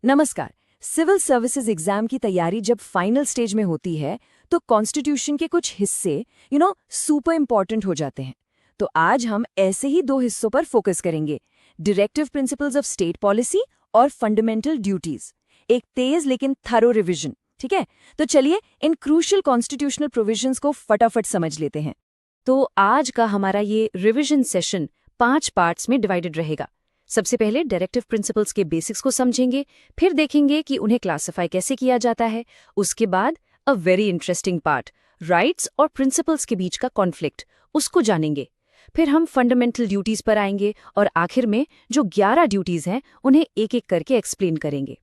नमस्कार। Civil services exam की तैयारी जब फाइनल स्टेज में होती है तो कॉन्स्टिट्यूशन के कुछ हिस्से सुपर इम्पॉर्टेंट हो जाते हैं। तो आज हम ऐसे ही दो हिस्सों पर फोकस करेंगे, directive principles of state policy और फंडामेंटल ड्यूटीज। एक तेज लेकिन थरो रिवीजन, ठीक है? तो चलिए इन क्रूशियल कॉन्स्टिट्यूशनल प्रोविजंस को फटाफट समझ लेते हैं। तो आज का हमारा ये रिवीजन सेशन 5 पार्ट्स में डिवाइडेड रहेगा। सबसे पहले डायरेक्टिव प्रिंसिपल्स के बेसिक्स को समझेंगे, फिर देखेंगे कि उन्हें क्लासिफाई कैसे किया जाता है। उसके बाद a very interesting part, rights और प्रिंसिपल्स के बीच का कॉन्फ्लिक्ट, उसको जानेंगे। फिर हम फंडामेंटल ड्यूटीज पर आएंगे और आखिर में जो 11 ड्यूटीज हैं उन्हें एक एक करके एक्सप्लेन करेंगे।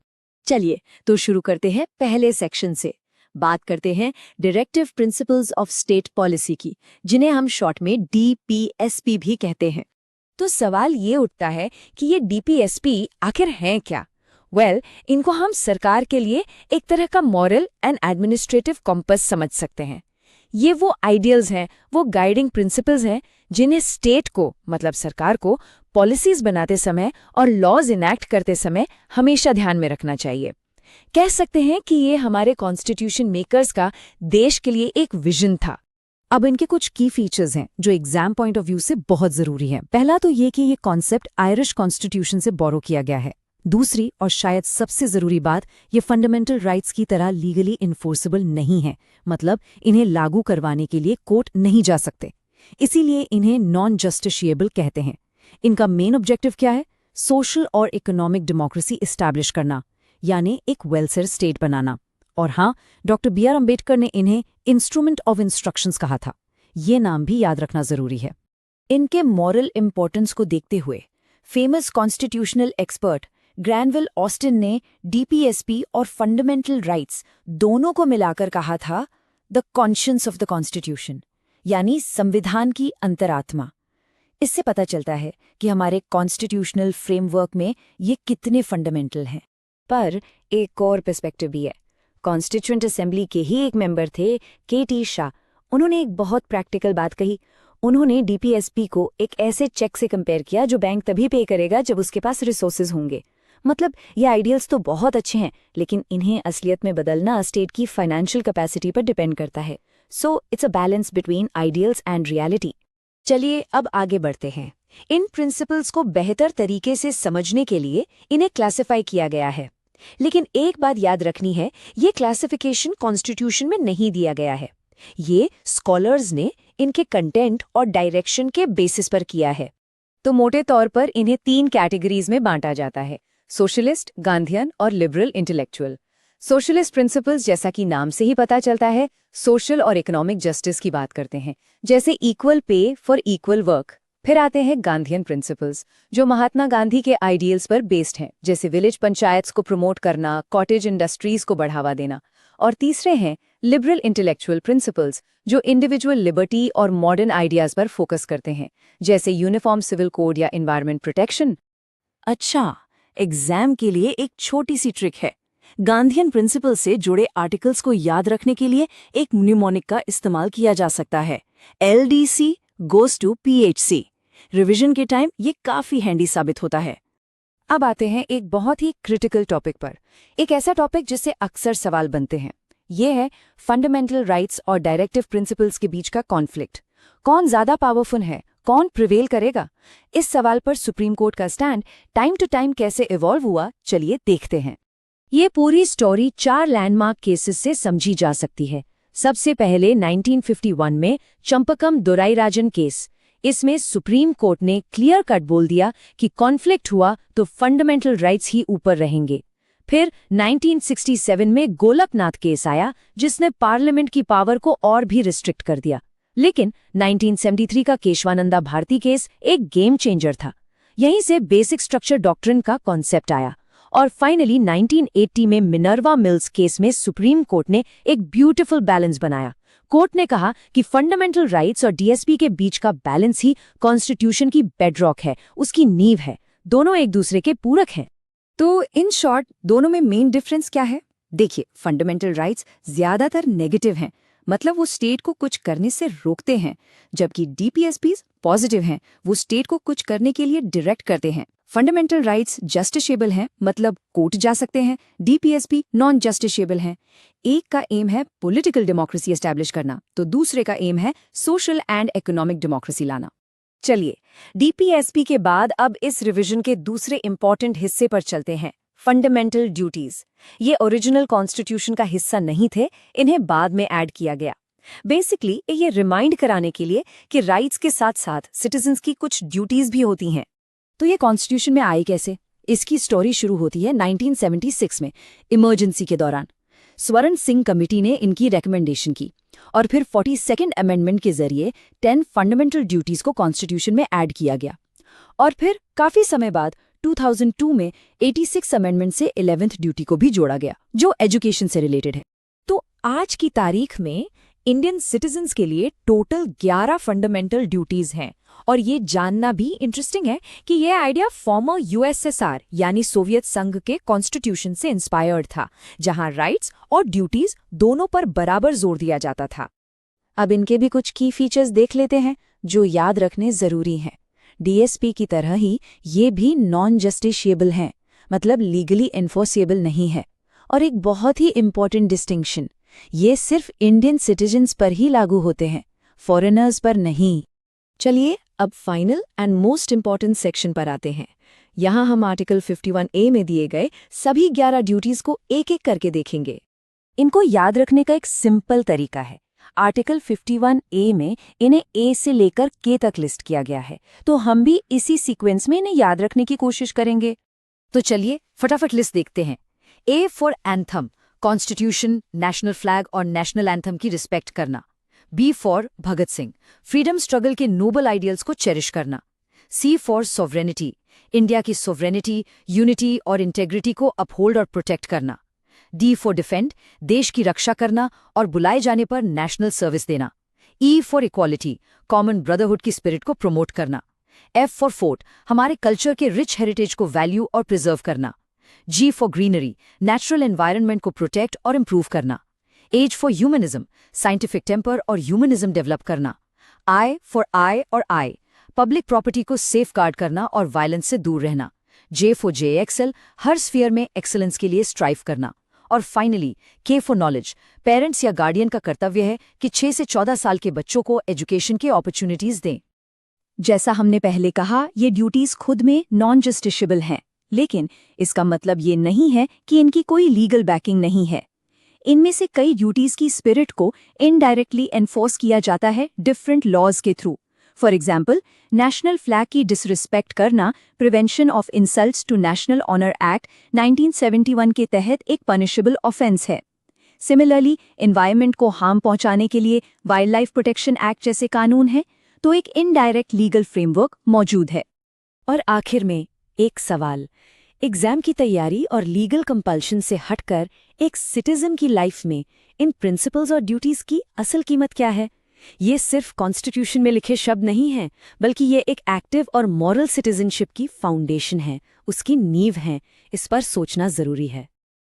चलिए तो शुरू करते हैं पहले सेक्शन से। बात करते हैं directive principles of state policy की, जिन्हें हम शॉर्ट में DPSP भी कहते हैं। तो सवाल ये उठता है कि ये DPSP आखिर हैं क्या? इनको हम सरकार के लिए एक तरह का मॉरल एंड एडमिनिस्ट्रेटिव कॉम्पस समझ सकते हैं। ये वो आइडियल्स हैं, वो गाइडिंग प्रिंसिपल्स हैं जिन्हें स्टेट को, मतलब सरकार को, पॉलिसीज बनाते समय और लॉज इनैक्ट करते समय हमेशा ध्यान में रखना चाहिए। कह सकते हैं कि ये हमारे कॉन्स्टिट्यूशन मेकर्स का देश के लिए एक विजन था। अब इनके कुछ की फीचर्स हैं जो एग्जाम पॉइंट ऑफ व्यू से बहुत जरूरी हैं। पहला तो ये कि ये कॉन्सेप्ट आयरिश कॉन्स्टिट्यूशन से बोरो किया गया है। दूसरी और शायद सबसे जरूरी बात, ये फंडामेंटल राइट्स की तरह लीगली इन्फोर्सेबल नहीं है, मतलब इन्हें लागू करवाने के लिए कोर्ट नहीं जा सकते। इसीलिए इन्हें नॉन जस्टिशिएबल कहते हैं। इनका मेन ऑब्जेक्टिव क्या है? सोशल और इकोनॉमिक डेमोक्रेसी इस्टेब्लिश करना, यानी एक वेलफेयर स्टेट बनाना। और हाँ, डॉक्टर BR अम्बेडकर ने इन्हें इंस्ट्रूमेंट ऑफ इंस्ट्रक्शंस कहा था। ये नाम भी याद रखना जरूरी है। इनके मॉरल इंपॉर्टेंस को देखते हुए famous constitutional expert Granville Austin ने DPSP और फंडामेंटल राइट्स दोनों को मिलाकर कहा था the conscience of the constitution, यानी संविधान की अंतरात्मा। इससे पता चलता है कि हमारे कॉन्स्टिट्यूशनल फ्रेमवर्क में ये कितने फंडामेंटल हैं। पर एक और पर्सपेक्टिव भी है। कॉन्स्टिट्यूएंट असेंबली के ही एक मेंबर थे, KT शाह। उन्होंने एक बहुत प्रैक्टिकल बात कही। उन्होंने DPSP को एक ऐसे चेक से कंपेयर किया जो बैंक तभी पे करेगा जब उसके पास रिसोर्सेज होंगे। मतलब ये आइडियल्स तो बहुत अच्छे हैं, लेकिन इन्हें असलियत में बदलना स्टेट की फाइनेंशियल कैपेसिटी पर डिपेंड करता है। So it's a balance between ideals and reality. चलिए अब आगे बढ़ते हैं। इन प्रिंसिपल्स को बेहतर तरीके से समझने के लिए इन्हें क्लासिफाई किया गया है। लेकिन एक बात याद रखनी है, ये क्लासिफिकेशन कॉन्स्टिट्यूशन में नहीं दिया गया है। ये स्कॉलर्स ने इनके कंटेंट और डायरेक्शन के बेसिस पर किया है। तो मोटे तौर पर इन्हें 3 कैटेगरीज में बांटा जाता है: सोशलिस्ट, गांधीयन और लिबरल इंटेलेक्चुअल। सोशलिस्ट प्रिंसिपल्स, जैसा कि नाम से ही पता चलता है, सोशल और इकोनॉमिक जस्टिस की बात करते हैं, जैसे equal pay for equal work. फिर आते हैं गांधीयन प्रिंसिपल्स, जो महात्मा गांधी के आइडियल्स पर बेस्ड हैं, जैसे विलेज पंचायत्स को प्रमोट करना, कॉटेज इंडस्ट्रीज को बढ़ावा देना। और तीसरे हैं लिबरल इंटेलेक्चुअल प्रिंसिपल्स, जो इंडिविजुअल लिबर्टी और मॉडर्न आइडियाज पर फोकस करते हैं, जैसे यूनिफॉर्म सिविल कोड या एनवायरनमेंट प्रोटेक्शन। अच्छा, एग्जाम के लिए एक छोटी सी ट्रिक है। गांधीयन प्रिंसिपल से जुड़े आर्टिकल्स को याद रखने के लिए एक न्यूमोनिक का इस्तेमाल किया जा सकता है। LDC goes to PHC। Revision के टाइम ये काफी हैंडी साबित होता है। अब आते हैं एक बहुत ही क्रिटिकल टॉपिक पर, एक ऐसा टॉपिक जिससे अक्सर सवाल बनते हैं। ये है फंडामेंटल राइट्स और डायरेक्टिव प्रिंसिपल्स के बीच का कॉन्फ्लिक्ट। कौन ज्यादा पावरफुल है, कौन प्रिवेल करेगा? इस सवाल पर सुप्रीम कोर्ट का स्टैंड टाइम टू टाइम कैसे इवॉल्व हुआ, चलिए देखते हैं। ये पूरी स्टोरी 4 लैंडमार्क केसेस से समझी जा सकती है। सबसे पहले 1951 में चंपकम दोराईराजन केस। इसमें सुप्रीम कोर्ट ने क्लियर कट बोल दिया कि कॉन्फ्लिक्ट हुआ तो फंडामेंटल राइट्स ही ऊपर रहेंगे। फिर 1967 में गोलकनाथ केस आया, जिसने पार्लियामेंट की पावर को और भी रिस्ट्रिक्ट कर दिया। लेकिन 1973 का केशवानंदा भारती केस एक गेम चेंजर था। यहीं से बेसिक स्ट्रक्चर डॉक्ट्रिन का कॉन्सेप्ट आया। और फाइनली 1980 में मिनर्वा मिल्स केस में सुप्रीम कोर्ट ने एक ब्यूटीफुल बैलेंस बनाया। कोर्ट ने कहा कि फंडामेंटल राइट्स और DSP के बीच का बैलेंस ही कॉन्स्टिट्यूशन की बेडरॉक है, उसकी नींव है। दोनों एक दूसरे के पूरक हैं। तो इन शॉर्ट, दोनों में मेन डिफरेंस क्या है? देखिए, फंडामेंटल राइट्स ज्यादातर नेगेटिव हैं, मतलब वो स्टेट को कुछ करने से रोकते हैं, जबकि DPSPs पॉजिटिव हैं, वो स्टेट को कुछ करने के लिए डायरेक्ट करते हैं। फंडामेंटल राइट्स जस्टिसेबल हैं, मतलब कोर्ट जा सकते हैं। डीपीएसपी नॉन जस्टिसेबल हैं। एक का एम है पॉलिटिकल डेमोक्रेसी एस्टैब्लिश करना, तो दूसरे का एम है सोशल एंड इकोनॉमिक डेमोक्रेसी लाना। चलिए, डीपीएसपी के बाद अब इस रिवीजन के दूसरे इंपॉर्टेंट हिस्से पर चलते हैं, फंडामेंटल ड्यूटीज। ये ओरिजिनल कॉन्स्टिट्यूशन का हिस्सा नहीं थे, इन्हें बाद में ऐड किया गया। बेसिकली ये रिमाइंड कराने के लिए कि राइट्स के साथ साथ सिटीजन्स की कुछ ड्यूटीज भी होती हैं। तो ये कॉन्स्टिट्यूशन में आई कैसे? इसकी स्टोरी शुरू होती है 1976 में, इमरजेंसी के दौरान। स्वर्ण सिंह कमेटी ने इनकी रिकमेंडेशन की और फिर 42nd अमेंडमेंट के जरिए 10 फंडामेंटल ड्यूटीज को कॉन्स्टिट्यूशन में ऐड किया गया। और फिर काफी समय बाद 2002 में 86 अमेंडमेंट से 11th ड्यूटी को भी जोड़ा गया, जो एजुकेशन से रिलेटेड है। तो आज की तारीख में इंडियन सिटीजन्स के लिए टोटल 11 फंडामेंटल ड्यूटीज हैं। और ये जानना भी इंटरेस्टिंग है कि ये आइडिया फॉर्मर यूएसएसआर यानी सोवियत संघ के कॉन्स्टिट्यूशन से इंस्पायर्ड था, जहां राइट्स और ड्यूटीज दोनों पर बराबर जोर दिया जाता था। अब इनके भी कुछ की फीचर्स देख लेते हैं जो याद रखने जरूरी हैं। डीएसपी की तरह ही ये भी नॉन जस्टिशिएबल हैं, मतलब लीगली एनफोर्सेबल नहीं है। और एक बहुत ही इंपॉर्टेंट डिस्टिंक्शन, ये सिर्फ इंडियन सिटीजन्स पर ही लागू होते हैं, फॉरेनर्स पर नहीं। चलिए अब final and most important section पर आते हैं। यहाँ हम आर्टिकल 51A में दिए गए सभी 11 ड्यूटीज को एक एक करके देखेंगे। इनको याद रखने का एक सिंपल तरीका है। आर्टिकल 51A में इन्हें A से लेकर K तक लिस्ट किया गया है, तो हम भी इसी सीक्वेंस में इन्हें याद रखने की कोशिश करेंगे। तो चलिए फटाफट लिस्ट देखते हैं। A for anthem, constitution, national flag और नेशनल एंथम की रिस्पेक्ट करना। B for Bhagat Singh, freedom struggle के नोबल आइडियल्स को चेरिश करना। C फॉर सॉवरेनिटी, इंडिया की सॉवरेनिटी, यूनिटी और इंटेग्रिटी को अपहोल्ड और प्रोटेक्ट करना। D फॉर डिफेंड, देश की रक्षा करना और बुलाए जाने पर नेशनल सर्विस देना। E for equality, common brotherhood की स्पिरिट को प्रमोट करना। F फॉर फोर्ट, हमारे कल्चर के रिच हेरिटेज को वैल्यू और प्रिजर्व करना। G for greenery, natural environment को प्रोटेक्ट और इम्प्रूव करना। H for humanism, scientific temper और ह्यूमनिज्म डेवलप करना। I for I, public property को सेफगार्ड करना और वायलेंस से दूर रहना। J फॉर JXL, हर स्फीयर में एक्सेलेंस के लिए स्ट्राइव करना। और finally K for knowledge, parents या गार्डियन का कर्तव्य है कि 6 से 14 साल के बच्चों को एजुकेशन के अपॉर्चुनिटीज दें। जैसा हमने पहले कहा, ये ड्यूटीज खुद में नॉन जस्टिशिएबल हैं, लेकिन इसका मतलब ये नहीं है कि इनकी कोई लीगल बैकिंग नहीं है। इनमें से कई ड्यूटीज की स्पिरिट को इनडायरेक्टली एनफोर्स किया जाता है डिफरेंट लॉज के through. For example, national flag की डिसरिस्पेक्ट करना prevention of insults to national honour act 1971 के तहत एक पनिशेबल ऑफेंस है। सिमिलरली, एनवायरनमेंट को हार्म पहुंचाने के लिए वाइल्ड लाइफ प्रोटेक्शन एक्ट जैसे कानून हैं, तो एक इनडायरेक्ट लीगल फ्रेमवर्क मौजूद है। और आखिर में एक सवाल, एग्जाम की तैयारी और लीगल कंपल्शन से हटकर एक सिटीजन की लाइफ में इन प्रिंसिपल्स और ड्यूटीज की असल कीमत क्या है? ये सिर्फ कॉन्स्टिट्यूशन में लिखे शब्द नहीं हैं, बल्कि ये एक एक्टिव और मॉरल सिटीजनशिप की फाउंडेशन है, उसकी नींव है। इस पर सोचना जरूरी है।